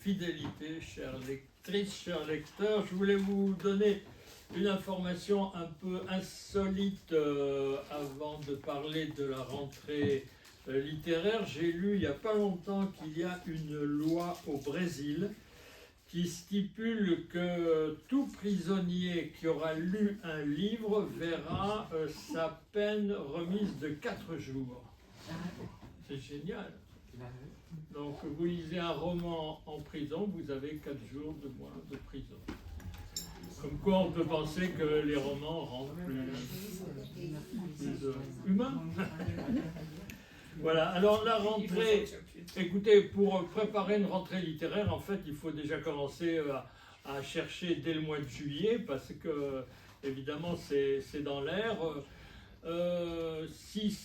fidélité, chères lectrices, chers lecteurs. Je voulais vous donner une information un peu insolite avant de parler de la rentrée littéraire. J'ai lu il n'y a pas longtemps qu'il y a une loi au Brésil qui stipule que tout prisonnier qui aura lu un livre verra sa peine remise de 4 jours. C'est génial. Donc vous lisez un roman en prison, vous avez 4 jours de moins de prison. Comme quoi on peut penser que les romans rendent plus humains. Voilà, alors la rentrée, écoutez, pour préparer une rentrée littéraire, en fait, il faut déjà commencer à chercher dès le mois de juillet, parce que, évidemment, c'est dans l'air. Si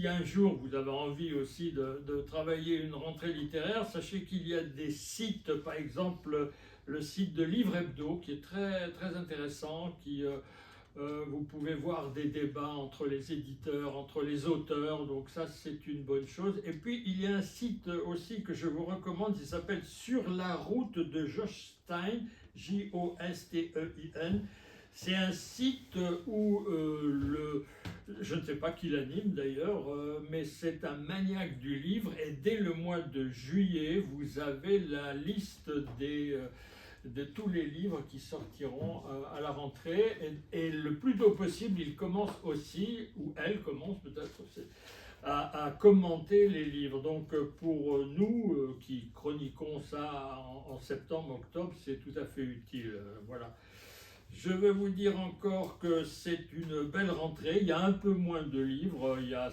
un jour vous avez envie aussi de travailler une rentrée littéraire, sachez qu'il y a des sites, par exemple le site de Livre Hebdo, qui est très, très intéressant, vous pouvez voir des débats entre les éditeurs, entre les auteurs, donc ça c'est une bonne chose. Et puis il y a un site aussi que je vous recommande, il s'appelle Sur la route de Josh Stein, Jostein. C'est un site où je ne sais pas qui l'anime d'ailleurs, mais c'est un maniaque du livre, et dès le mois de juillet, vous avez la liste de tous les livres qui sortiront à la rentrée, et le plus tôt possible, il commence aussi, ou elle commence peut-être aussi, à commenter les livres. Donc pour nous qui chroniquons ça en septembre, octobre, c'est tout à fait utile. Voilà. Je vais vous dire encore que c'est une belle rentrée. Il y a un peu moins de livres, il y a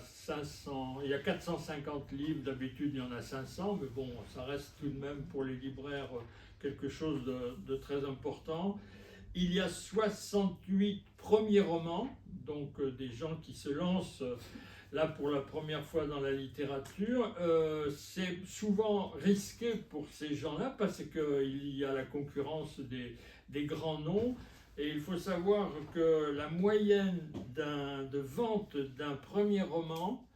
450 livres, d'habitude il y en a 500, mais bon, ça reste tout de même pour les libraires quelque chose de très important. Il y a 68 premiers romans, donc des gens qui se lancent là pour la première fois dans la littérature. C'est souvent risqué pour ces gens-là parce qu'il y a la concurrence des grands noms. Et il faut savoir que la moyenne de vente d'un premier roman,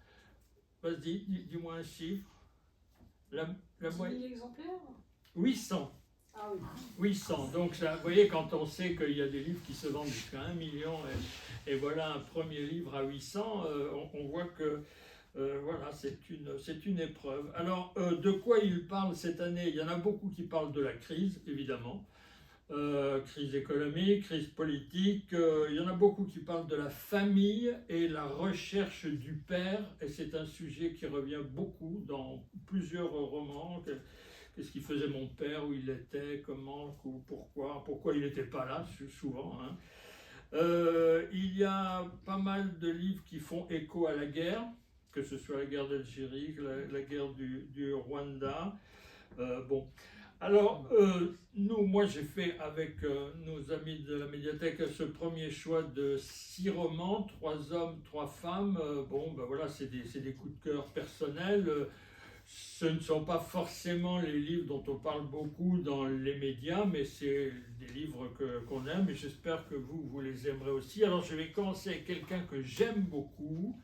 vas-y, dis-moi un chiffre. La 10 000 exemplaires 800. Ah oui. 800. Donc, ça, vous voyez, quand on sait qu'il y a des livres qui se vendent jusqu'à 1 million, et voilà un premier livre à 800, on voit que voilà, c'est une épreuve. Alors, de quoi il parle cette année? Il y en a beaucoup qui parlent de la crise, évidemment. Crise économique, crise politique, il y en a beaucoup qui parlent de la famille et la recherche du père, et c'est un sujet qui revient beaucoup dans plusieurs romans. Qu'est-ce qu'il faisait mon père, où il était, comment, pourquoi il n'était pas là, souvent. Hein. Il y a pas mal de livres qui font écho à la guerre, que ce soit la guerre d'Algérie, la guerre du Rwanda. Bon. Alors, moi j'ai fait avec nos amis de la médiathèque ce premier choix de 6 romans, 3 hommes, 3 femmes. Bon, ben voilà, c'est des coups de cœur personnels. Ce ne sont pas forcément les livres dont on parle beaucoup dans les médias, mais c'est des livres qu'on aime, et j'espère que vous les aimerez aussi. Alors, je vais commencer avec quelqu'un que j'aime beaucoup,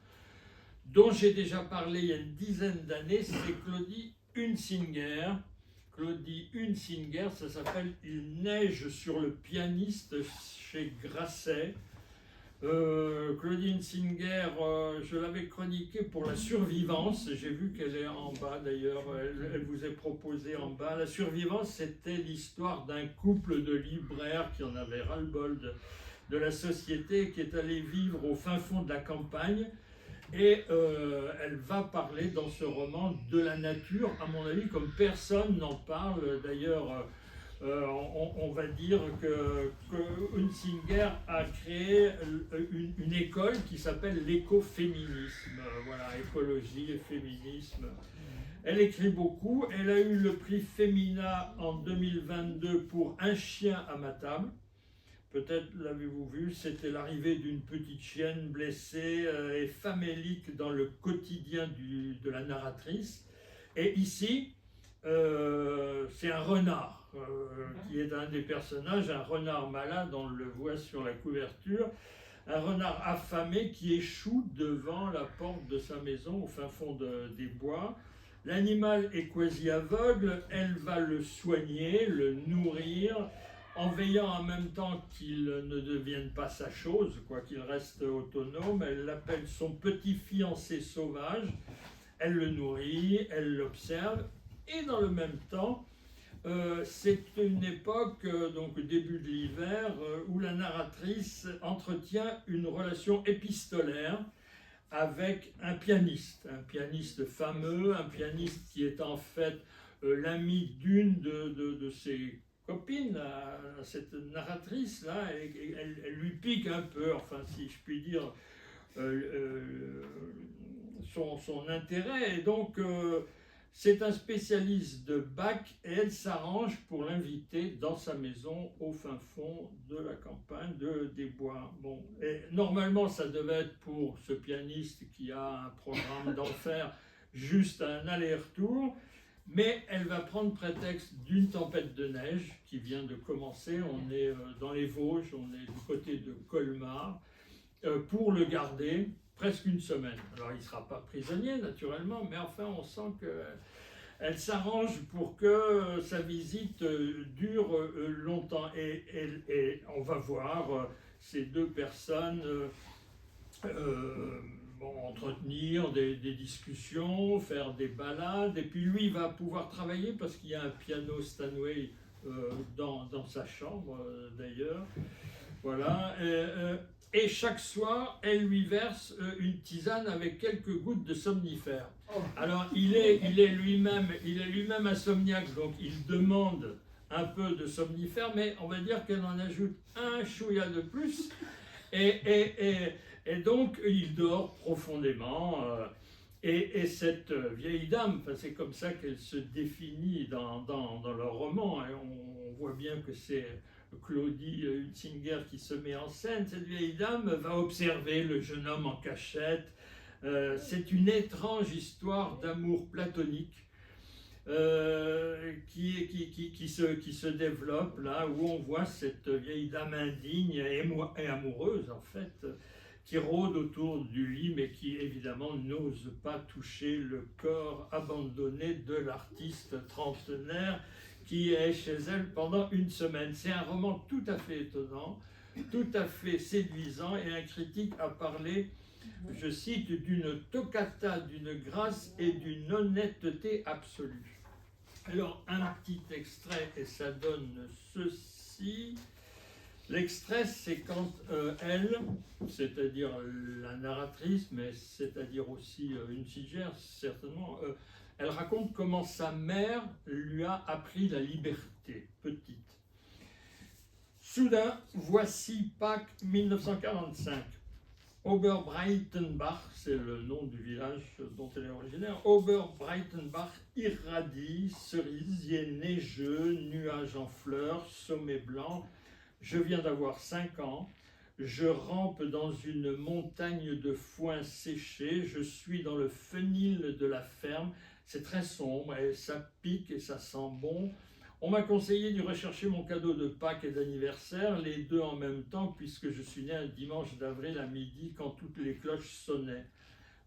dont j'ai déjà parlé il y a une dizaine d'années, c'est Claudie Hunsinger. Claudie Hunsinger, ça s'appelle Il neige sur le pianiste chez Grasset. Claudie Hunsinger, je l'avais chroniquée pour La Survivance. J'ai vu qu'elle est en bas d'ailleurs, elle vous est proposée en bas. La Survivance, c'était l'histoire d'un couple de libraires qui en avait ras-le-bol de la société, qui est allé vivre au fin fond de la campagne. Et elle va parler dans ce roman de la nature, à mon avis, comme personne n'en parle. D'ailleurs, on va dire que Hunsinger a créé une école qui s'appelle l'écoféminisme. Voilà, écologie et féminisme. Elle écrit beaucoup. Elle a eu le prix Femina en 2022 pour Un chien à ma table. Peut-être l'avez-vous vu, c'était l'arrivée d'une petite chienne blessée et famélique dans le quotidien de la narratrice. Et ici, c'est un renard qui est un des personnages, un renard malade, on le voit sur la couverture, un renard affamé qui échoue devant la porte de sa maison au fin fond des bois. L'animal est quasi aveugle, elle va le soigner, le nourrir, en veillant en même temps qu'il ne devienne pas sa chose, quoi qu'il reste autonome. Elle l'appelle son petit fiancé sauvage, elle le nourrit, elle l'observe, et dans le même temps, c'est une époque, donc début de l'hiver, où la narratrice entretient une relation épistolaire avec un pianiste fameux, un pianiste qui est en fait l'ami d'une de ses copines, cette narratrice-là, et elle lui pique un peu, enfin si je puis dire, son intérêt, et donc c'est un spécialiste de Bach et elle s'arrange pour l'inviter dans sa maison au fin fond de la campagne des bois. Bon, et normalement ça devait être pour ce pianiste qui a un programme d'enfer juste un aller-retour, mais elle va prendre prétexte d'une tempête de neige qui vient de commencer. On est dans les Vosges, on est du côté de Colmar, pour le garder presque une semaine. Alors il ne sera pas prisonnier naturellement, mais enfin on sent qu'elle s'arrange pour que sa visite dure longtemps. Et on va voir ces deux personnes entretenir des discussions, faire des balades, et puis lui il va pouvoir travailler parce qu'il y a un piano Steinway dans sa chambre d'ailleurs. Voilà. Et chaque soir, elle lui verse une tisane avec quelques gouttes de somnifère. Alors, il est lui-même insomniaque, donc il demande un peu de somnifère, mais on va dire qu'elle en ajoute un chouïa de plus, et donc il dort profondément. Et cette vieille dame, c'est comme ça qu'elle se définit dans leur roman, et on voit bien que c'est Claudie Hutzinger qui se met en scène. Cette vieille dame va observer le jeune homme en cachette. C'est une étrange histoire d'amour platonique qui se développe là, où on voit cette vieille dame indigne et amoureuse en fait, qui rôde autour du lit, mais qui évidemment n'ose pas toucher le corps abandonné de l'artiste trentenaire qui est chez elle pendant une semaine. C'est un roman tout à fait étonnant, tout à fait séduisant, et un critique a parlé, je cite, d'une toccata, d'une grâce et d'une honnêteté absolue. Alors, un petit extrait, et ça donne ceci. L'extrait, c'est quand elle, c'est-à-dire la narratrice, mais c'est-à-dire aussi une sigère, certainement, elle raconte comment sa mère lui a appris la liberté, petite. Soudain, voici Pâques 1945. Oberbreitenbach, c'est le nom du village dont elle est originaire. Oberbreitenbach irradie, cerisier neigeux, nuages en fleurs, sommet blanc. Je viens d'avoir 5 ans. Je rampe dans une montagne de foin séché. Je suis dans le fenil de la ferme. C'est très sombre et ça pique et ça sent bon. On m'a conseillé de rechercher mon cadeau de Pâques et d'anniversaire, les deux en même temps, puisque je suis né un dimanche d'avril à midi quand toutes les cloches sonnaient.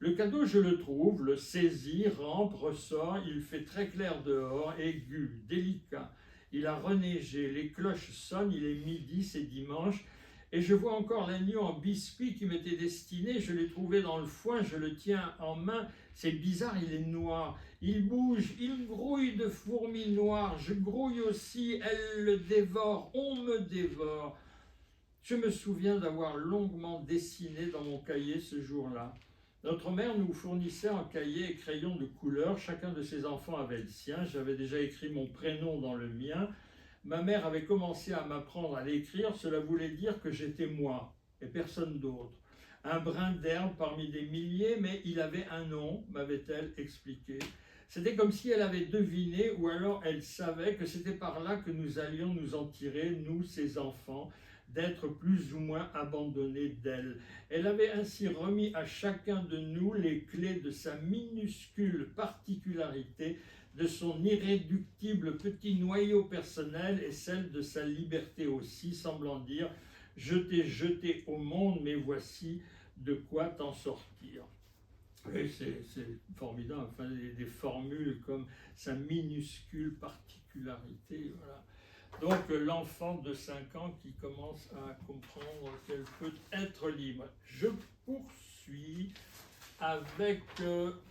Le cadeau, je le trouve, le saisis, rampe, ressort. Il fait très clair dehors, aigu, délicat. Il a reneigé, les cloches sonnent, il est midi, c'est dimanche. Et je vois encore l'agneau en biscuit qui m'était destiné. Je l'ai trouvé dans le foin, je le tiens en main. C'est bizarre, il est noir. Il bouge, il grouille de fourmis noires. Je grouille aussi, elle le dévore, on me dévore. Je me souviens d'avoir longuement dessiné dans mon cahier ce jour-là. Notre mère nous fournissait en cahier et crayons de couleur. Chacun de ses enfants avait le sien. J'avais déjà écrit mon prénom dans le mien. Ma mère avait commencé à m'apprendre à l'écrire. Cela voulait dire que j'étais moi et personne d'autre. Un brin d'herbe parmi des milliers, mais il avait un nom, m'avait-elle expliqué. C'était comme si elle avait deviné, ou alors elle savait que c'était par là que nous allions nous en tirer, nous, ses enfants, d'être plus ou moins abandonnés d'elle. Elle avait ainsi remis à chacun de nous les clés de sa minuscule particularité, de son irréductible petit noyau personnel et celle de sa liberté aussi, semblant dire « Je t'ai jeté au monde, mais voici de quoi t'en sortir ». Oui, c'est formidable. Enfin, des formules comme sa minuscule particularité. Voilà. Donc, l'enfant de 5 ans qui commence à comprendre qu'elle peut être libre. Je poursuis avec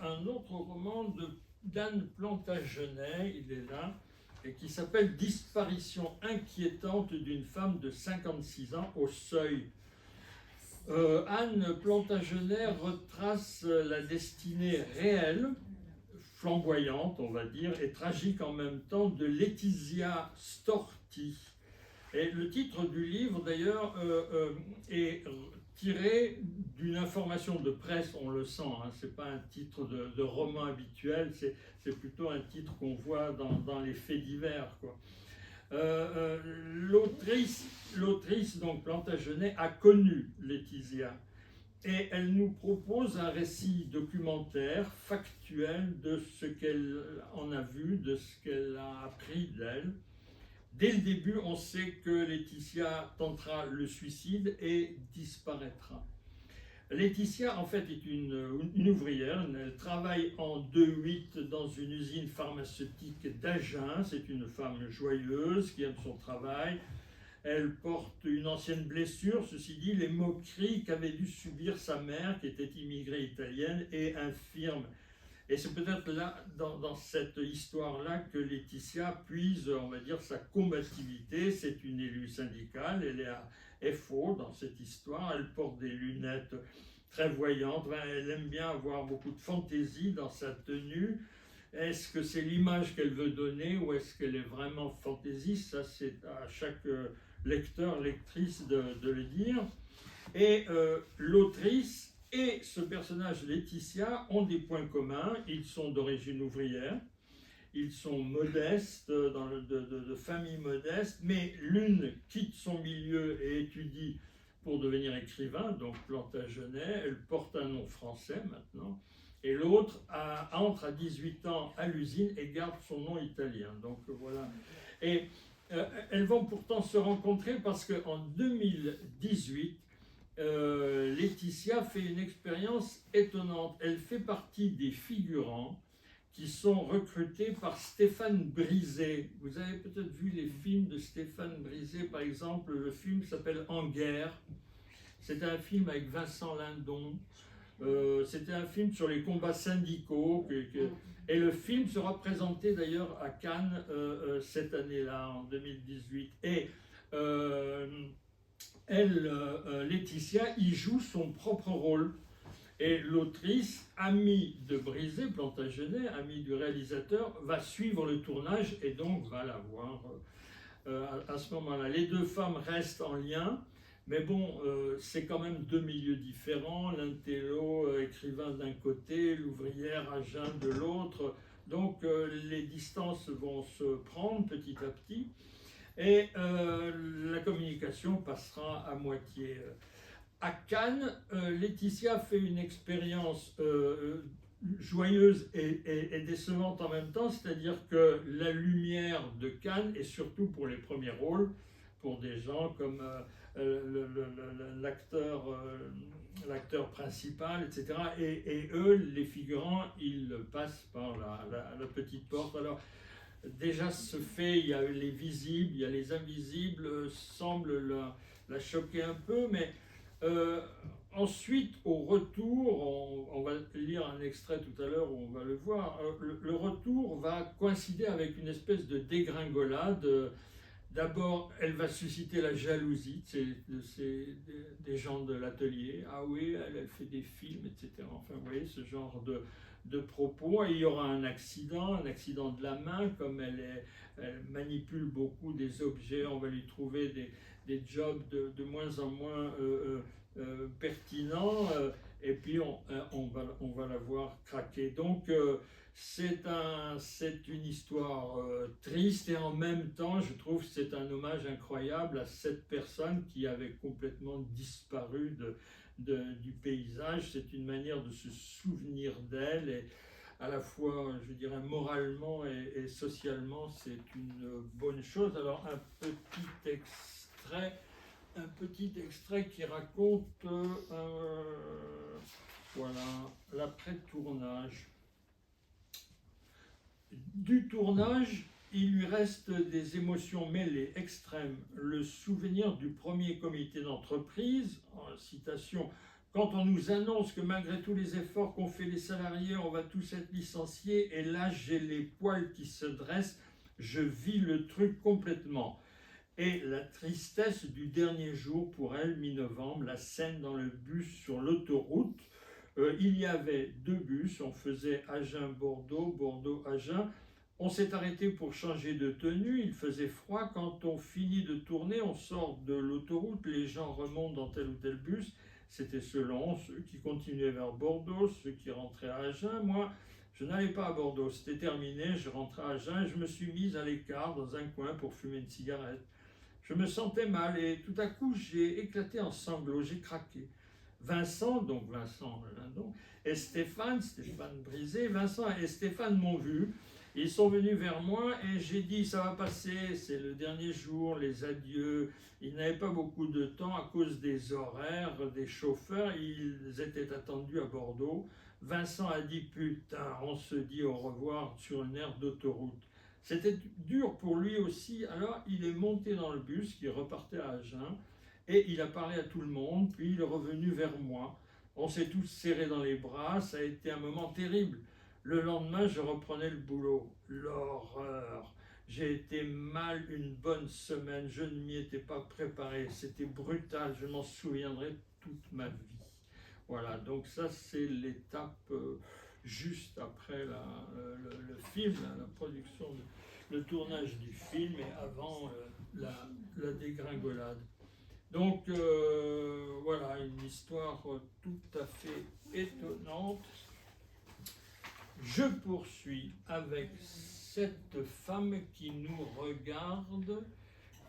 un autre roman d'Anne Plantagenet, il est là, et qui s'appelle Disparition inquiétante d'une femme de 56 ans au seuil. Anne Plantagenet retrace la destinée réelle, flamboyante, on va dire, et tragique en même temps, de Laetitia Storti. Et le titre du livre, d'ailleurs, est tiré d'une information de presse, on le sent, hein, c'est pas un titre de roman habituel, c'est plutôt un titre qu'on voit dans les faits divers, quoi. L'autrice, donc Plantagenet, a connu Laetitia et elle nous propose un récit documentaire, factuel, de ce qu'elle en a vu, de ce qu'elle a appris d'elle. Dès le début, on sait que Laetitia tentera le suicide et disparaîtra. Laetitia, en fait, est une ouvrière. Elle travaille en 2-8 dans une usine pharmaceutique d'Agen. C'est une femme joyeuse qui aime son travail. Elle porte une ancienne blessure, ceci dit, les moqueries qu'avait dû subir sa mère, qui était immigrée italienne et infirme. Et c'est peut-être là, dans cette histoire-là, que Laetitia puise, on va dire, sa combativité. C'est une élue syndicale, elle est à FO dans cette histoire, elle porte des lunettes très voyantes, elle aime bien avoir beaucoup de fantaisie dans sa tenue. Est-ce que c'est l'image qu'elle veut donner ou est-ce qu'elle est vraiment fantaisiste? Ça, c'est à chaque lecteur, lectrice de le dire. Et l'autrice et ce personnage Laetitia ont des points communs. Ils sont d'origine ouvrière, ils sont modestes, de famille modeste, mais l'une quitte son milieu et étudie pour devenir écrivain, donc Plantagenet, elle porte un nom français maintenant, et l'autre entre à 18 ans à l'usine et garde son nom italien. Donc voilà. Et elles vont pourtant se rencontrer parce qu'en 2018, Laetitia fait une expérience étonnante. Elle fait partie des figurants qui sont recrutés par Stéphane Brisé. Vous avez peut-être vu les films de Stéphane Brisé, par exemple, le film s'appelle En guerre. C'était un film avec Vincent Lindon. C'était un film sur les combats syndicaux. Et le film sera présenté d'ailleurs à Cannes cette année-là, en 2018. Et Laetitia y joue son propre rôle. Et l'autrice, amie de Brisé, Plantagenet, amie du réalisateur, va suivre le tournage et donc va la voir à ce moment-là. Les deux femmes restent en lien, mais bon, c'est quand même deux milieux différents. L'intello, écrivain d'un côté, l'ouvrière à jeun de l'autre. Donc les distances vont se prendre petit à petit. Et la communication passera à moitié. À Cannes, Laetitia fait une expérience joyeuse et décevante en même temps, c'est-à-dire que la lumière de Cannes est surtout pour les premiers rôles, pour des gens comme l'acteur principal, etc. Et eux, les figurants, ils passent par la petite porte. Alors, déjà ce fait, il y a les visibles, il y a les invisibles, semble la choquer un peu, mais ensuite, au retour, on va lire un extrait tout à l'heure où on va le voir, le retour va coïncider avec une espèce de dégringolade. D'abord, elle va susciter la jalousie des gens de l'atelier. Ah oui, elle fait des films, etc. Enfin, vous voyez, ce genre de propos. Et il y aura un accident de la main, comme elle manipule beaucoup des objets, on va lui trouver des jobs de moins en moins pertinents, et puis on va la voir craquer. Donc c'est une histoire triste, et en même temps je trouve que c'est un hommage incroyable à cette personne qui avait complètement disparu du paysage. C'est une manière de se souvenir d'elle, et à la fois, je dirais, moralement et socialement, c'est une bonne chose. Alors, un petit extrait qui raconte Voilà, l'après-tournage. Du tournage, il lui reste des émotions mêlées, extrêmes. Le souvenir du premier comité d'entreprise, en citation, quand on nous annonce que malgré tous les efforts qu'ont fait les salariés, on va tous être licenciés, et là j'ai les poils qui se dressent, je vis le truc complètement. Et la tristesse du dernier jour pour elle, mi-novembre, la scène dans le bus sur l'autoroute. Il y avait 2 bus, on faisait Agen-Bordeaux, Bordeaux-Agen. On s'est arrêté pour changer de tenue, il faisait froid. Quand on finit de tourner, on sort de l'autoroute, les gens remontent dans tel ou tel bus. C'était selon ceux qui continuaient vers Bordeaux, ceux qui rentraient à Agen. Moi, je n'allais pas à Bordeaux, c'était terminé, je rentrais à Agen et je me suis mise à l'écart dans un coin pour fumer une cigarette. Je me sentais mal et tout à coup j'ai éclaté en sanglots, j'ai craqué. Vincent, donc Vincent Lindon, et Stéphane Brisé, Vincent et Stéphane m'ont vu. Ils sont venus vers moi et j'ai dit ça va passer, c'est le dernier jour, les adieux. Ils n'avaient pas beaucoup de temps à cause des horaires, des chauffeurs, ils étaient attendus à Bordeaux. Vincent a dit putain, on se dit au revoir sur une aire d'autoroute. C'était dur pour lui aussi, alors il est monté dans le bus qui repartait à Agen et il a parlé à tout le monde, puis il est revenu vers moi. On s'est tous serrés dans les bras, ça a été un moment terrible. Le lendemain, je reprenais le boulot. L'horreur. J'ai été mal une bonne semaine, je ne m'y étais pas préparé, c'était brutal, je m'en souviendrai toute ma vie. Voilà, donc ça c'est l'étape juste après le film, la production, le tournage du film et avant la dégringolade. Donc voilà, une histoire tout à fait étonnante. Je poursuis avec cette femme qui nous regarde,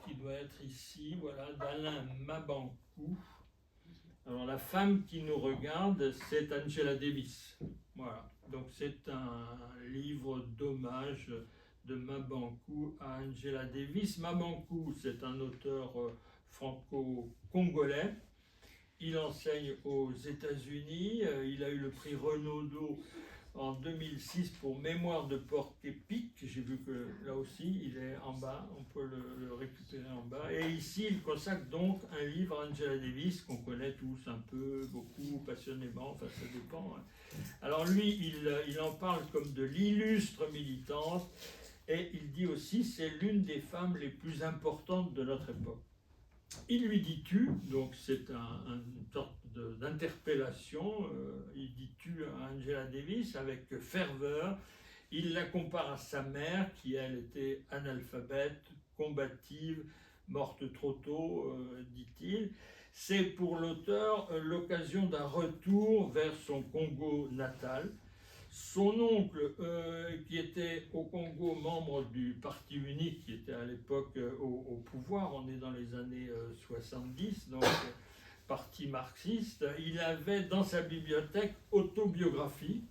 qui doit être ici, voilà, d'Alain Mabankou. Alors la femme qui nous regarde, c'est Angela Davis. Voilà, donc c'est un livre d'hommage de Mabankou à Angela Davis. Mabankou, c'est un auteur franco-congolais. Il enseigne aux États-Unis. Il a eu le prix Renaudot en 2006 pour Mémoire de porc-épic. J'ai vu que là aussi il est en bas, on peut le récupérer en bas. Et ici il consacre donc un livre à Angela Davis qu'on connaît tous un peu, beaucoup, passionnément, enfin ça dépend. Alors lui il en parle comme de l'illustre militante et il dit aussi c'est l'une des femmes les plus importantes de notre époque. Il lui dit tu, donc c'est une sorte d'interpellation, il dit tu à Angela Davis avec ferveur, il la compare à sa mère qui elle était analphabète, combative, morte trop tôt, dit-il. C'est pour l'auteur l'occasion d'un retour vers son Congo natal. Son oncle, qui était au Congo membre du Parti unique, qui était à l'époque au pouvoir, on est dans les années 70, donc parti marxiste, il avait dans sa bibliothèque Autobiographie,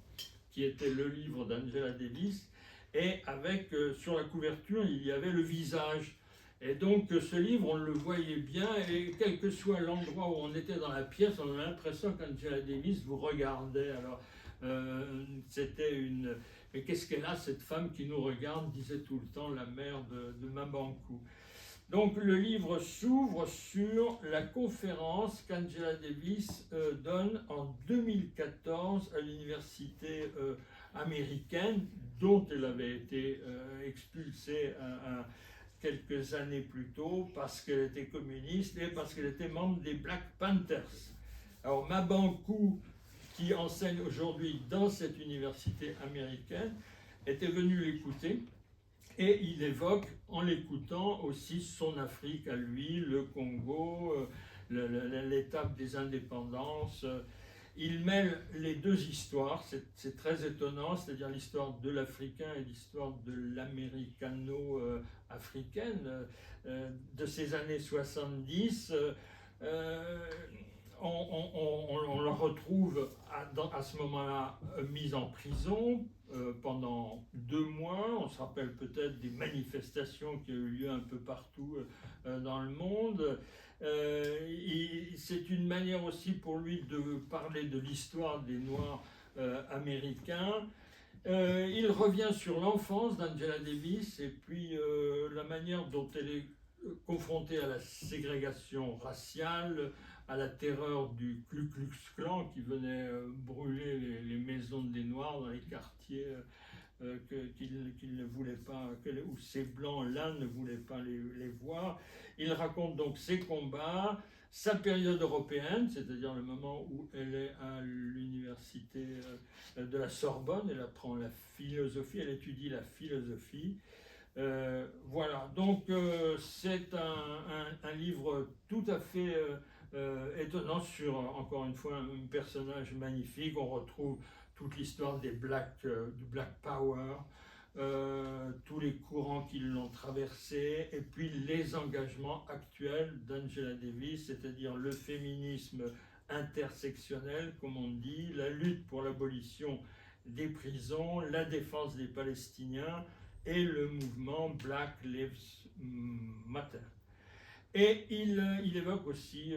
qui était le livre d'Angela Davis, et avec sur la couverture, il y avait le visage. Et donc ce livre, on le voyait bien, et quel que soit l'endroit où on était dans la pièce, on a l'impression qu'Angela Davis vous regardait. Alors, c'était une... Mais qu'est-ce qu'elle a, cette femme qui nous regarde, disait tout le temps la mère de Mabankou. Donc le livre s'ouvre sur la conférence qu'Angela Davis donne en 2014 à l'université américaine, dont elle avait été expulsée quelques années plus tôt parce qu'elle était communiste et parce qu'elle était membre des Black Panthers. Alors Mabankou, qui enseigne aujourd'hui dans cette université américaine, était venu l'écouter et il évoque en l'écoutant aussi son Afrique à lui, le Congo, l'étape des indépendances. Il mêle les deux histoires, c'est très étonnant, c'est-à-dire l'histoire de l'Africain et l'histoire de l'américano-africaine de ces années 70. on le retrouve à ce moment-là mis en prison pendant 2 mois. On se rappelle peut-être des manifestations qui ont eu lieu un peu partout dans le monde. C'est une manière aussi pour lui de parler de l'histoire des Noirs américains. Il revient sur l'enfance d'Angela Davis et puis la manière dont elle est confrontée à la ségrégation raciale, à la terreur du Ku Klux Klan qui venait brûler les maisons des Noirs dans les quartiers qu'ils ne voulaient pas, où ces blancs-là ne voulaient pas les voir. Il raconte donc ses combats, sa période européenne, c'est-à-dire le moment où elle est à l'université de la Sorbonne, elle apprend la philosophie, elle étudie la philosophie. Voilà, donc c'est un livre tout à fait étonnant sur, encore une fois, un personnage magnifique. On retrouve toute l'histoire du Black Power, tous les courants qui l'ont traversé, et puis les engagements actuels d'Angela Davis, c'est-à-dire le féminisme intersectionnel, comme on dit, la lutte pour l'abolition des prisons, la défense des Palestiniens et le mouvement Black Lives Matter. Et il évoque aussi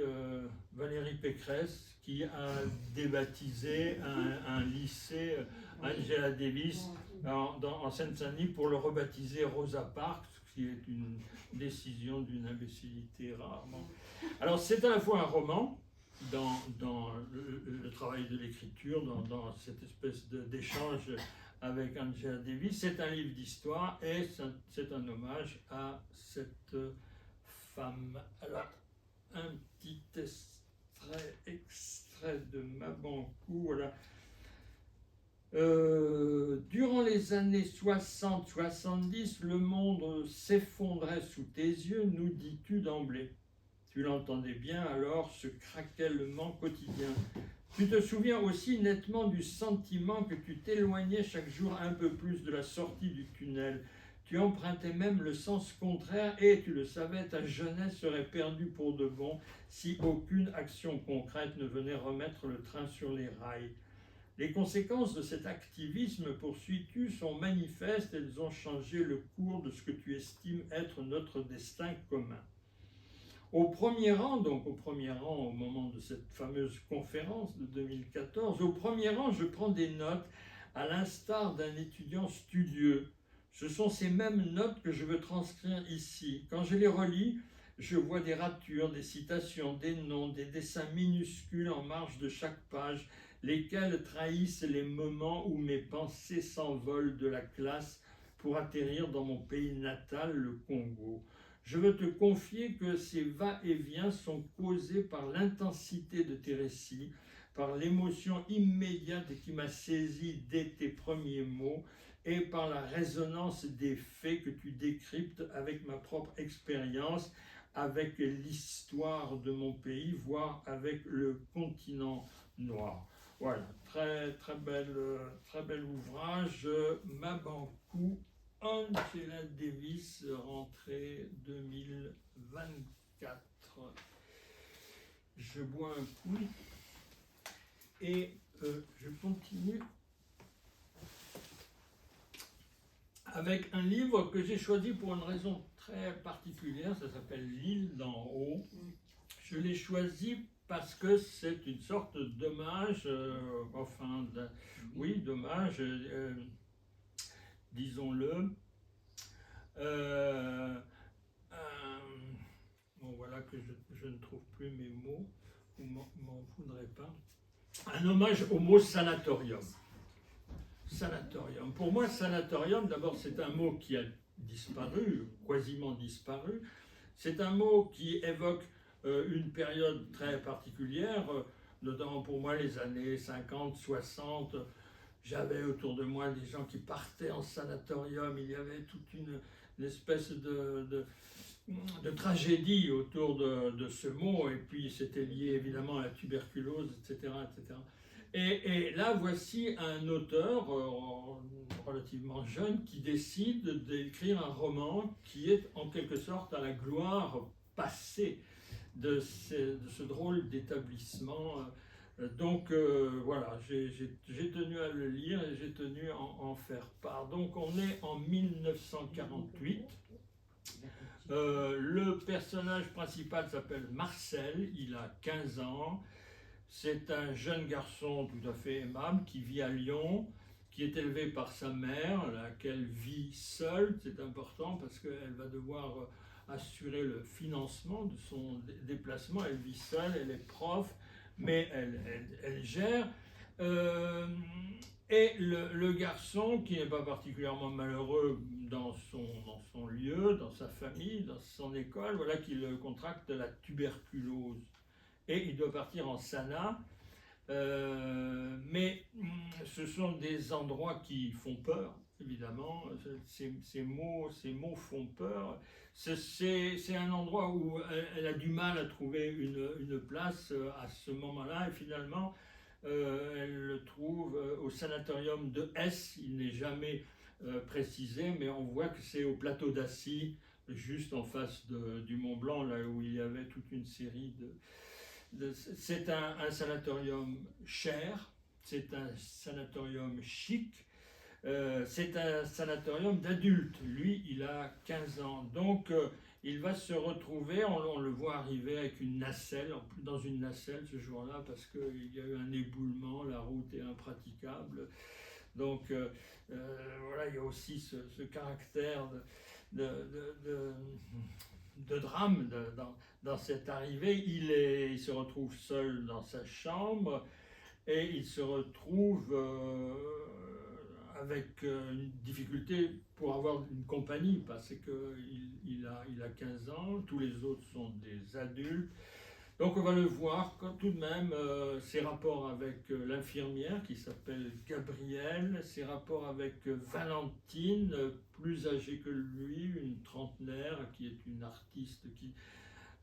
Valérie Pécresse qui a débaptisé un lycée Angela Davis en Seine-Saint-Denis pour le rebaptiser Rosa Parks, ce qui est une décision d'une imbécilité rarement. Alors c'est à la fois un roman dans le travail de l'écriture, dans cette espèce d'échange avec Angela Davis, c'est un livre d'histoire et c'est un hommage à cette femme. Alors, un petit extrait de Mabangou, voilà. Durant les années 60-70, le monde s'effondrait sous tes yeux, nous dis-tu d'emblée. Tu l'entendais bien alors, ce craquellement quotidien. Tu te souviens aussi nettement du sentiment que tu t'éloignais chaque jour un peu plus de la sortie du tunnel. Tu empruntais même le sens contraire et, tu le savais, ta jeunesse serait perdue pour de bon si aucune action concrète ne venait remettre le train sur les rails. Les conséquences de cet activisme, poursuis-tu, sont manifestes, elles ont changé le cours de ce que tu estimes être notre destin commun. Au premier rang au moment de cette fameuse conférence de 2014, au premier rang, je prends des notes à l'instar d'un étudiant studieux. Ce sont ces mêmes notes que je veux transcrire ici. Quand je les relis, je vois des ratures, des citations, des noms, des dessins minuscules en marge de chaque page, lesquels trahissent les moments où mes pensées s'envolent de la classe pour atterrir dans mon pays natal, le Congo. Je veux te confier que ces va-et-vient sont causés par l'intensité de tes récits, par l'émotion immédiate qui m'a saisi dès tes premiers mots et par la résonance des faits que tu décryptes avec ma propre expérience, avec l'histoire de mon pays, voire avec le continent noir. Voilà, très bel ouvrage, Mabangou, Angela Davis, rentrée 2024. Je bois un coup et je continue avec un livre que j'ai choisi pour une raison très particulière, ça s'appelle L'île d'en haut. Je l'ai choisi parce que c'est une sorte d'hommage, d'hommage, disons-le. Bon, voilà que je ne trouve plus mes mots, vous m'en voudrez pas. Un hommage au mot sanatorium. Sanatorium. Pour moi, sanatorium, d'abord, c'est un mot qui a disparu, quasiment disparu. C'est un mot qui évoque une période très particulière, notamment pour moi les années 50, 60. J'avais autour de moi des gens qui partaient en sanatorium. Il y avait toute une espèce de tragédie autour de ce mot, et puis c'était lié évidemment à la tuberculose, etc. etc. Et là, voici un auteur relativement jeune qui décide d'écrire un roman qui est en quelque sorte à la gloire passée de ce drôle d'établissement. Donc voilà, j'ai tenu à le lire et j'ai tenu à en faire part. Donc on est en 1948. Le personnage principal s'appelle Marcel, il a 15 ans. C'est un jeune garçon tout à fait aimable qui vit à Lyon, qui est élevé par sa mère, laquelle vit seule. C'est important parce qu'elle va devoir assurer le financement de son déplacement. Elle vit seule, elle est prof, mais elle gère. Et le garçon, qui n'est pas particulièrement malheureux dans son lieu, dans sa famille, dans son école, voilà qu'il contracte la tuberculose. Et il doit partir en Sana. Mais ce sont des endroits qui font peur, évidemment. Ces mots font peur. C'est un endroit où elle a du mal à trouver une place à ce moment-là. Et finalement, elle le trouve au sanatorium de Hesse. Il n'est jamais précisé, mais on voit que c'est au plateau d'Assy, juste en face du Mont Blanc, là où il y avait toute une série c'est un sanatorium cher, c'est un sanatorium chic, c'est un sanatorium d'adultes. Lui, il a 15 ans. Donc, il va se retrouver, on le voit arriver avec une nacelle, dans une nacelle ce jour-là, parce qu'il y a eu un éboulement, la route est impraticable. Donc, voilà, il y a aussi ce caractère de drame dans cette arrivée. Il se retrouve seul dans sa chambre et il se retrouve avec une difficulté pour avoir une compagnie parce qu'il a 15 ans, tous les autres sont des adultes. Donc on va le voir tout de même, ses rapports avec l'infirmière qui s'appelle Gabrielle, ses rapports avec Valentine, plus âgée que lui, une trentenaire, qui est une artiste qui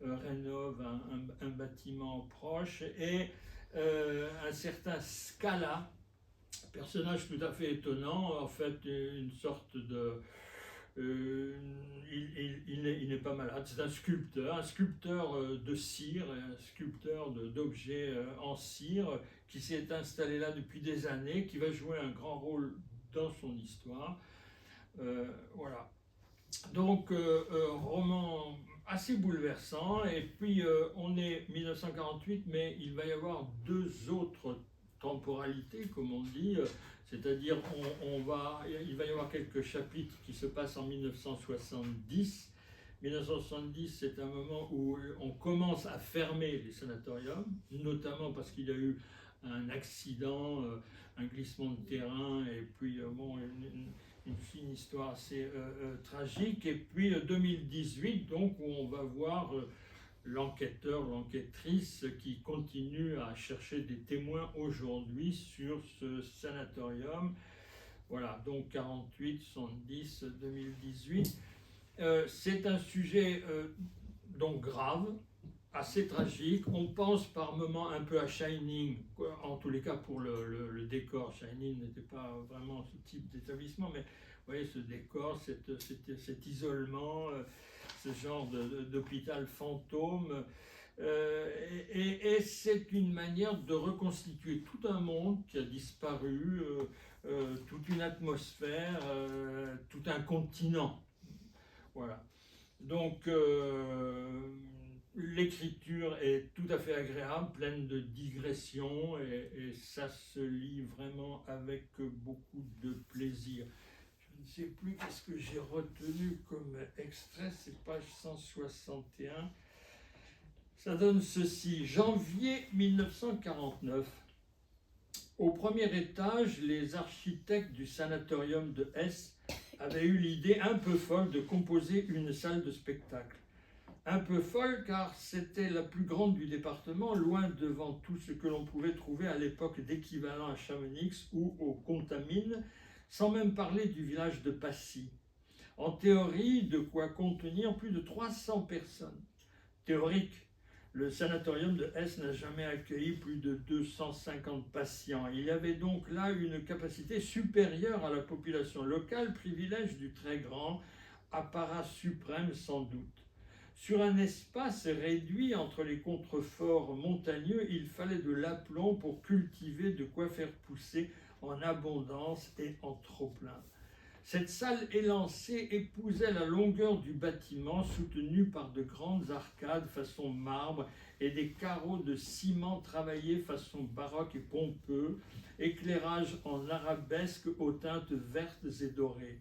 rénove un bâtiment proche, et un certain Scala, personnage tout à fait étonnant, en fait une sorte de... il n'est pas malade, c'est un sculpteur de cire, un sculpteur d'objets en cire qui s'est installé là depuis des années, qui va jouer un grand rôle dans son histoire. Voilà. Donc, roman assez bouleversant, et puis on est 1948, mais il va y avoir deux autres temporalités, comme on dit, c'est-à-dire il va y avoir quelques chapitres qui se passent en 1970. 1970, c'est un moment où on commence à fermer les sanatoriums, notamment parce qu'il y a eu un accident, un glissement de terrain, et puis bon, une histoire assez tragique. Et puis 2018, donc, où on va voir l'enquêteur, l'enquêtrice qui continue à chercher des témoins aujourd'hui sur ce sanatorium. Voilà, donc 48, 70, 2018. C'est un sujet donc grave, assez tragique. On pense par moments un peu à Shining, en tous les cas pour le décor. Shining n'était pas vraiment ce type d'établissement, mais vous voyez ce décor, cet isolement, ce genre d'hôpital fantôme. Et c'est une manière de reconstituer tout un monde qui a disparu, toute une atmosphère, tout un continent. Voilà. Donc, l'écriture est tout à fait agréable, pleine de digressions, et ça se lit vraiment avec beaucoup de plaisir. Je ne sais plus qu'est-ce que j'ai retenu comme extrait, c'est page 161. Ça donne ceci: janvier 1949. Au premier étage, les architectes du sanatorium de Hesse avaient eu l'idée un peu folle de composer une salle de spectacle. Un peu folle car c'était la plus grande du département, loin devant tout ce que l'on pouvait trouver à l'époque d'équivalent à Chamonix ou aux Contamines, sans même parler du village de Passy. En théorie, de quoi contenir plus de 300 personnes. Théorique, le sanatorium de Hesse n'a jamais accueilli plus de 250 patients. Il y avait donc là une capacité supérieure à la population locale, privilège du très grand, apparat suprême sans doute. Sur un espace réduit entre les contreforts montagneux, il fallait de l'aplomb pour cultiver de quoi faire pousser en abondance et en trop-plein. Cette salle élancée épousait la longueur du bâtiment, soutenue par de grandes arcades façon marbre et des carreaux de ciment travaillés façon baroque et pompeux, éclairage en arabesque aux teintes vertes et dorées.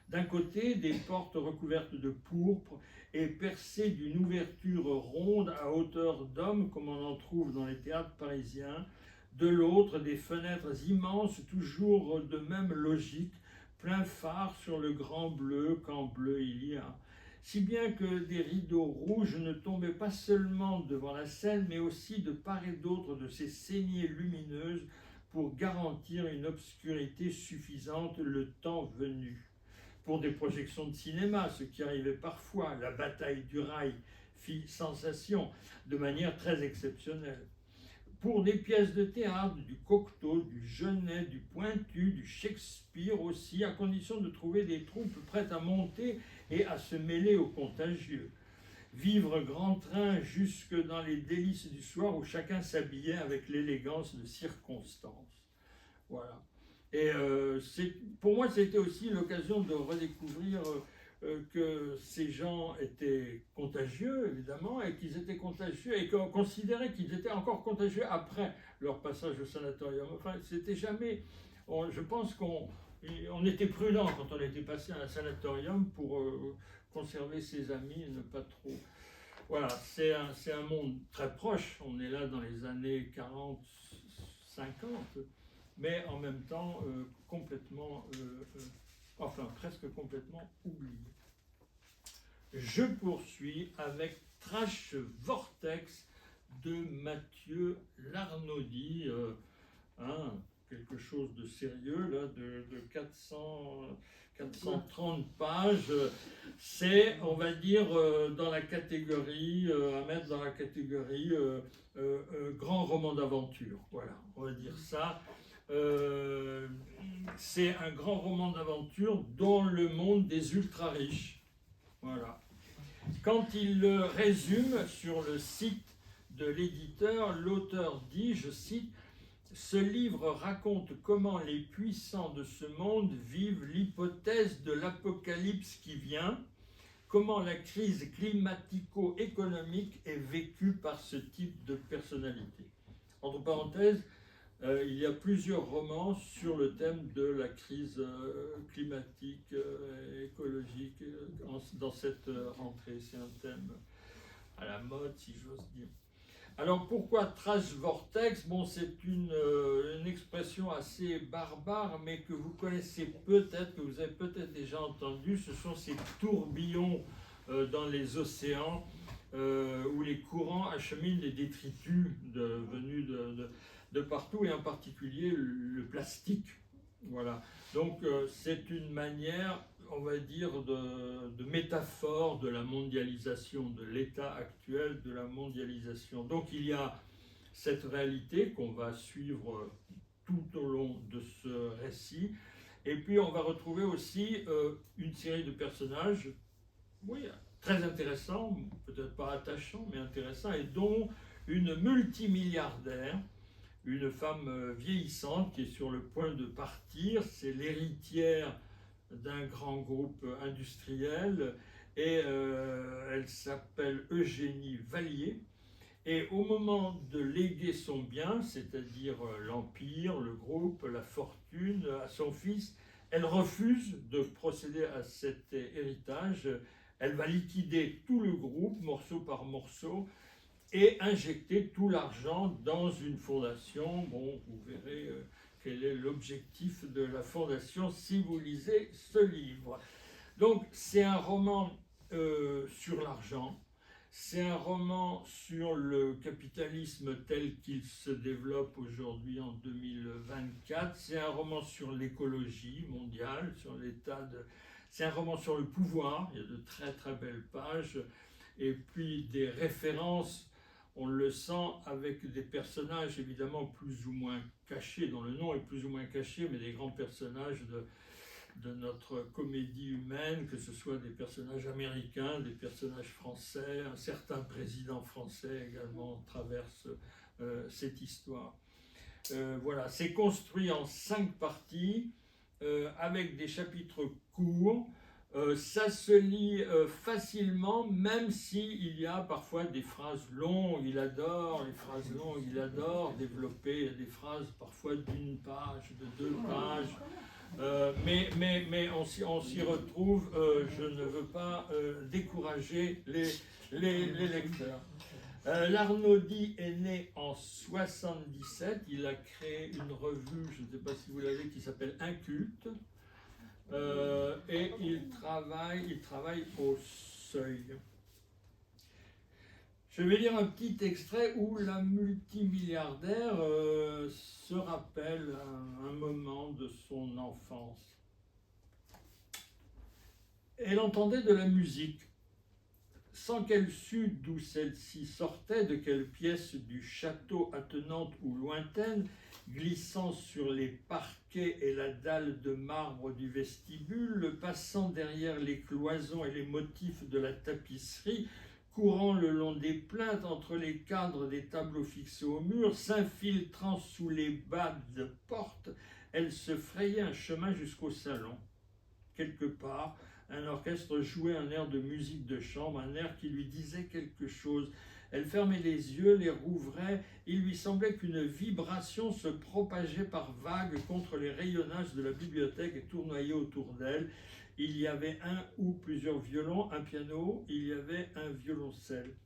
D'un côté, des portes recouvertes de pourpre et percées d'une ouverture ronde à hauteur d'homme, comme on en trouve dans les théâtres parisiens. De l'autre, des fenêtres immenses, toujours de même logique, plein phare sur le grand bleu, quand bleu il y a. Si bien que des rideaux rouges ne tombaient pas seulement devant la scène, mais aussi de part et d'autre de ces saignées lumineuses pour garantir une obscurité suffisante le temps venu. Pour des projections de cinéma, ce qui arrivait parfois, la bataille du rail fit sensation de manière très exceptionnelle. Pour des pièces de théâtre, du Cocteau, du Genet, du Pointu, du Shakespeare aussi, à condition de trouver des troupes prêtes à monter et à se mêler aux contagieux. Vivre grand train jusque dans les délices du soir où chacun s'habillait avec l'élégance de circonstance. Voilà. Et pour moi, c'était aussi l'occasion de redécouvrir que ces gens étaient contagieux, évidemment, et qu'ils étaient contagieux, et qu'on considérait qu'ils étaient encore contagieux après leur passage au sanatorium. Enfin, c'était jamais... je pense qu'on était prudent quand on était passé à un sanatorium pour conserver ses amis et ne pas trop... Voilà, c'est un monde très proche. On est là dans les années 40, 50, mais en même temps complètement... enfin presque complètement oublié. Je poursuis avec Trash Vortex de Mathieu Larnaudy, quelque chose de sérieux, là, de 430 pages. C'est, on va dire, dans la catégorie, à mettre dans la catégorie grand roman d'aventure. Voilà, on va dire ça. C'est un grand roman d'aventure dans le monde des ultra riches. Voilà. Quand il le résume sur le site de l'éditeur, l'auteur dit, je cite, « Ce livre raconte comment les puissants de ce monde vivent l'hypothèse de l'apocalypse qui vient, comment la crise climatico-économique est vécue par ce type de personnalité. » Entre parenthèses, il y a plusieurs romans sur le thème de la crise climatique, écologique dans cette rentrée. C'est un thème à la mode, si j'ose dire. Alors pourquoi Trash Vortex? Bon, c'est une expression assez barbare, mais que vous connaissez peut-être, que vous avez peut-être déjà entendu. Ce sont ces tourbillons dans les océans où les courants acheminent les détritus venus de partout, et en particulier le plastique. Voilà. Donc c'est une manière, on va dire, de métaphore de la mondialisation, de l'état actuel de la mondialisation. Donc il y a cette réalité qu'on va suivre tout au long de ce récit, et puis on va retrouver aussi une série de personnages, oui, très intéressants, peut-être pas attachants, mais intéressants, et dont une multimilliardaire, une femme vieillissante qui est sur le point de partir. C'est l'héritière d'un grand groupe industriel, et elle s'appelle Eugénie Vallier. Et au moment de léguer son bien, c'est-à-dire l'empire, le groupe, la fortune, à son fils, elle refuse de procéder à cet héritage. Elle va liquider tout le groupe, morceau par morceau, et injecter tout l'argent dans une fondation. Bon, vous verrez quel est l'objectif de la fondation si vous lisez ce livre. Donc, c'est un roman sur l'argent, c'est un roman sur le capitalisme tel qu'il se développe aujourd'hui en 2024, c'est un roman sur l'écologie mondiale, sur l'état de... C'est un roman sur le pouvoir, il y a de très très belles pages, et puis des références. On le sent avec des personnages évidemment plus ou moins cachés, dont le nom est plus ou moins caché, mais des grands personnages de notre comédie humaine, que ce soit des personnages américains, des personnages français, un certain président français également traverse cette histoire. Voilà, c'est construit en 5 parties avec des chapitres courts. Ça se lit facilement, même s'il y a parfois des phrases longues. Il adore les phrases longues, il adore développer des phrases parfois d'1 page, de 2 pages. Mais on s'y retrouve. Je ne veux pas décourager les lecteurs. L'Arnaudy est né en 77. Il a créé une revue, je ne sais pas si vous l'avez, qui s'appelle Inculte. Et il travaille au Seuil. Je vais lire un petit extrait où la multimilliardaire se rappelle un moment de son enfance. Elle entendait de la musique, sans qu'elle sût d'où celle-ci sortait, de quelle pièce du château attenante ou lointaine, glissant sur les parquets et la dalle de marbre du vestibule, le passant derrière les cloisons et les motifs de la tapisserie, courant le long des plinthes entre les cadres des tableaux fixés au mur, s'infiltrant sous les bas de porte, elle se frayait un chemin jusqu'au salon. Quelque part, un orchestre jouait un air de musique de chambre, un air qui lui disait quelque chose. Elle fermait les yeux, les rouvrait, il lui semblait qu'une vibration se propageait par vagues contre les rayonnages de la bibliothèque et tournoyait autour d'elle. Il y avait un ou plusieurs violons, un piano, il y avait un violoncelle.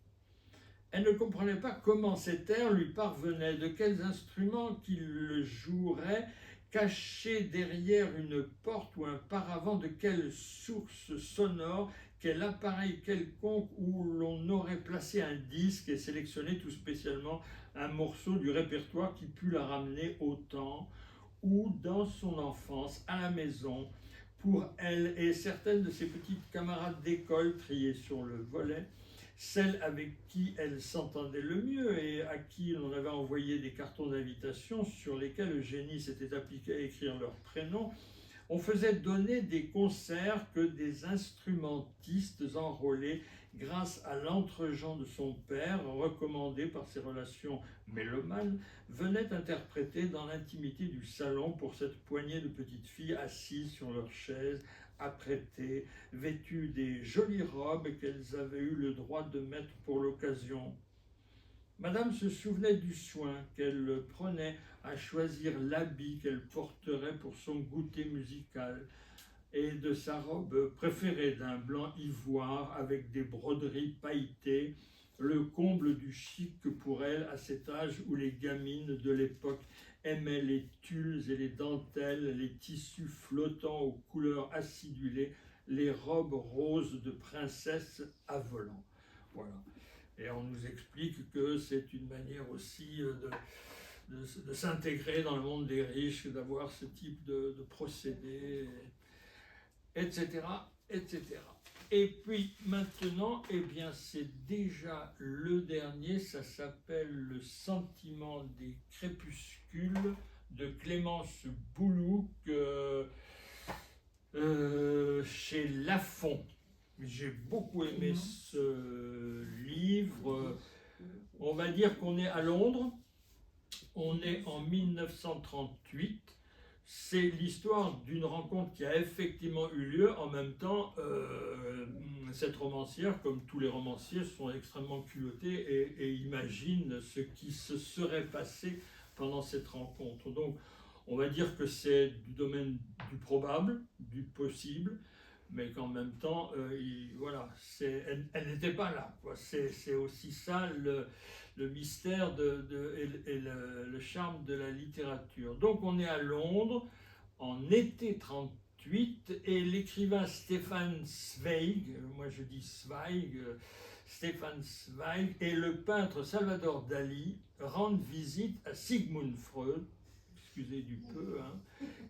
Elle ne comprenait pas comment cet air lui parvenait, de quels instruments qu'il le jouerait, caché derrière une porte ou un paravent, de quelle source sonore, quel appareil quelconque où l'on aurait placé un disque et sélectionné tout spécialement un morceau du répertoire qui pût la ramener au temps où, dans son enfance, à la maison, pour elle et certaines de ses petites camarades d'école triées sur le volet, celle avec qui elle s'entendait le mieux et à qui l'on avait envoyé des cartons d'invitation sur lesquels le génie s'était appliqué à écrire leur prénom, on faisait donner des concerts que des instrumentistes enrôlés grâce à l'entregent de son père, recommandé par ses relations mélomanes, venaient interpréter dans l'intimité du salon pour cette poignée de petites filles assises sur leurs chaises, apprêtées, vêtues des jolies robes qu'elles avaient eu le droit de mettre pour l'occasion. Madame se souvenait du soin qu'elle prenait à choisir l'habit qu'elle porterait pour son goûter musical et de sa robe préférée d'un blanc ivoire avec des broderies pailletées, le comble du chic pour elle à cet âge où les gamines de l'époque aimaient les tulles et les dentelles, les tissus flottants aux couleurs acidulées, les robes roses de princesse à volants. Voilà. Et on nous explique que c'est une manière aussi de s'intégrer dans le monde des riches, d'avoir ce type de procédé, etc., etc. Et puis maintenant, eh bien, c'est déjà le dernier, ça s'appelle Le sentiment des crépuscules de Clémence Boulouc chez Lafon. J'ai beaucoup aimé ce livre. On va dire qu'on est à Londres, on est en 1938. C'est l'histoire d'une rencontre qui a effectivement eu lieu. En même temps, cette romancière, comme tous les romanciers, sont extrêmement culottés et imaginent ce qui se serait passé pendant cette rencontre. Donc, on va dire que c'est du domaine du probable, du possible, mais qu'en même temps, voilà, elle n'était pas là, quoi. C'est aussi ça le mystère et le charme de la littérature. Donc on est à Londres en été 38 et l'écrivain Stefan Zweig, moi je dis Zweig, Stefan Zweig, et le peintre Salvador Dali rendent visite à Sigmund Freud, excusez du peu,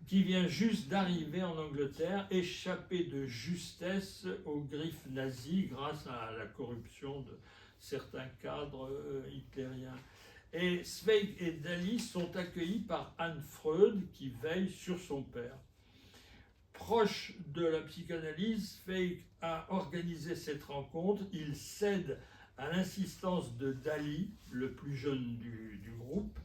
qui vient juste d'arriver en Angleterre, échappé de justesse aux griffes nazies grâce à la corruption de certains cadres hitlériens. Et Zweig et Dali sont accueillis par Anne Freud qui veille sur son père. proche de la psychanalyse, Zweig a organisé cette rencontre. Il cède à l'insistance de Dali, le plus jeune du groupe,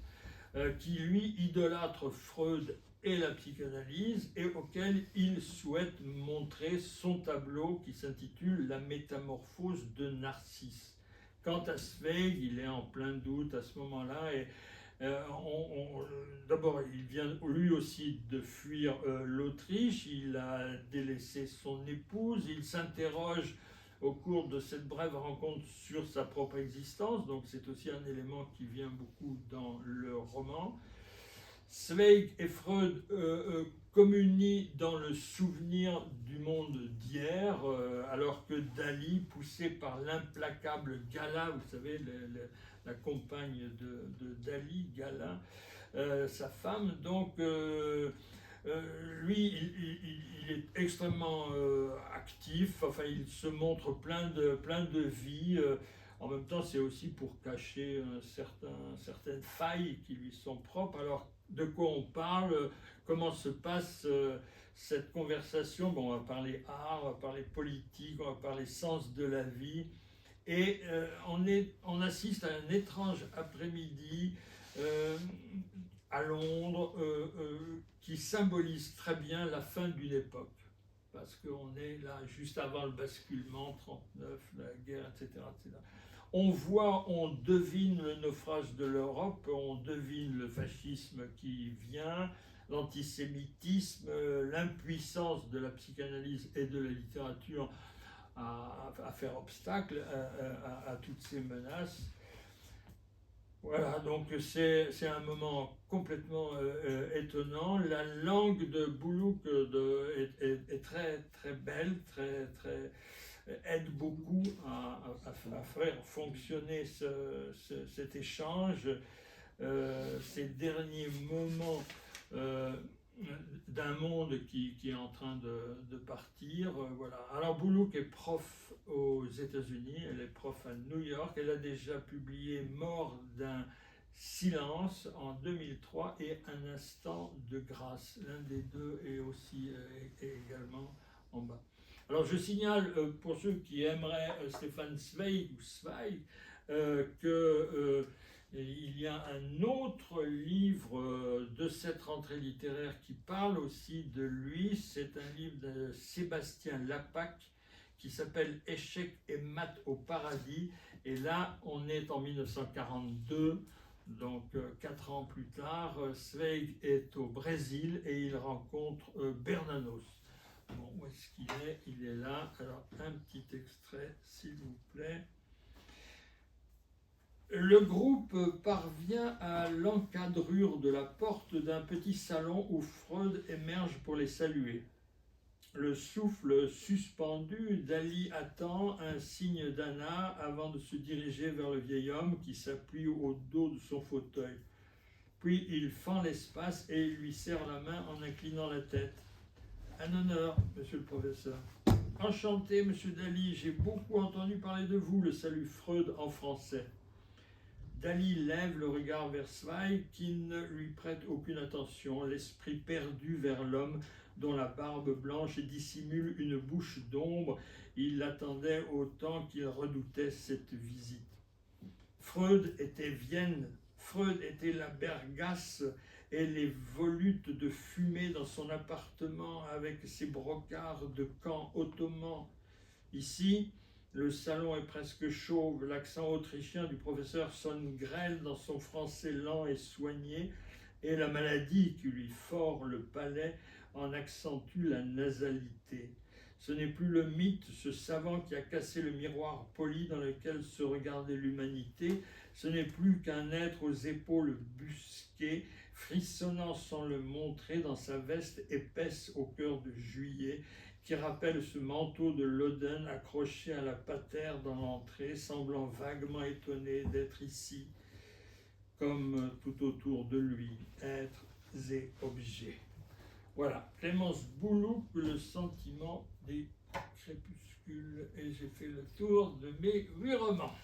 qui lui idolâtre Freud et la psychanalyse, et auquel il souhaite montrer son tableau qui s'intitule La métamorphose de Narcisse. Quant à Zweig, il est en plein doute à ce moment-là, et d'abord, il vient lui aussi de fuir l'Autriche, il a délaissé son épouse, il s'interroge au cours de cette brève rencontre sur sa propre existence, donc c'est aussi un élément qui vient beaucoup dans le roman. Zweig et Freud communient dans le souvenir du monde d'hier, alors que Dali, poussé par l'implacable Gala, vous savez, la compagne de Dali, Gala, sa femme, donc lui, il est extrêmement actif, enfin, il se montre plein de vie. En même temps, c'est aussi pour cacher certaines failles qui lui sont propres. Alors, de quoi on parle? Comment se passe cette conversation? Bon, on va parler art, on va parler politique, on va parler sens de la vie. Et on assiste à un étrange après-midi à Londres qui symbolise très bien la fin d'une époque. Parce qu'on est là juste avant le basculement, 39, la guerre, etc., etc. On voit, on devine le naufrage de l'Europe, on devine le fascisme qui vient, l'antisémitisme, l'impuissance de la psychanalyse et de la littérature à faire obstacle à toutes ces menaces. Voilà, donc c'est un moment complètement étonnant. La langue de Boulouk est très, très belle, aide beaucoup à faire fonctionner cet échange, ces derniers moments d'un monde qui est en train de partir. Voilà. Alors Boulouk est prof aux États-Unis, elle est prof à New York, elle a déjà publié Mort d'un silence en 2003 et Un instant de grâce. L'un des deux est aussi est également en bas. Alors je signale pour ceux qui aimeraient Stefan Zweig ou Zweig que il y a un autre livre de cette rentrée littéraire qui parle aussi de lui. C'est un livre de Sébastien Lapac qui s'appelle Échecs et maths au paradis. Et là, on est en 1942, donc 4 ans plus tard. Zweig est au Brésil et il rencontre Bernanos. Bon, où est-ce qu'il est? Il est là. Alors, un petit extrait, s'il vous plaît. Le groupe parvient à l'encadrure de la porte d'un petit salon où Freud émerge pour les saluer. Le souffle suspendu, Dali attend un signe d'Anna avant de se diriger vers le vieil homme qui s'appuie au dos de son fauteuil. Puis il fend l'espace et il lui serre la main en inclinant la tête. Un honneur, monsieur le professeur. Enchanté, monsieur Dali, j'ai beaucoup entendu parler de vous, le salue Freud en français. Dali lève le regard vers Zweig qui ne lui prête aucune attention, l'esprit perdu vers l'homme dont la barbe blanche dissimule une bouche d'ombre. Il l'attendait autant qu'il redoutait cette visite. Freud était Vienne, Freud était la Bergasse et les volutes de fumée dans son appartement avec ses brocarts de camp ottoman. Ici, le salon est presque chauve, l'accent autrichien du professeur sonne grêle dans son français lent et soigné, et la maladie qui lui ford le palais en accentue la nasalité. Ce n'est plus le mythe, ce savant qui a cassé le miroir poli dans lequel se regardait l'humanité, ce n'est plus qu'un être aux épaules busquées, frissonnant sans le montrer dans sa veste épaisse au cœur de juillet, qui rappelle ce manteau de Loden accroché à la patère dans l'entrée, semblant vaguement étonné d'être ici, comme tout autour de lui, êtres et objets. Voilà, Clémence Boulouk, Le sentiment des crépuscules, et j'ai fait le tour de mes 8 romans.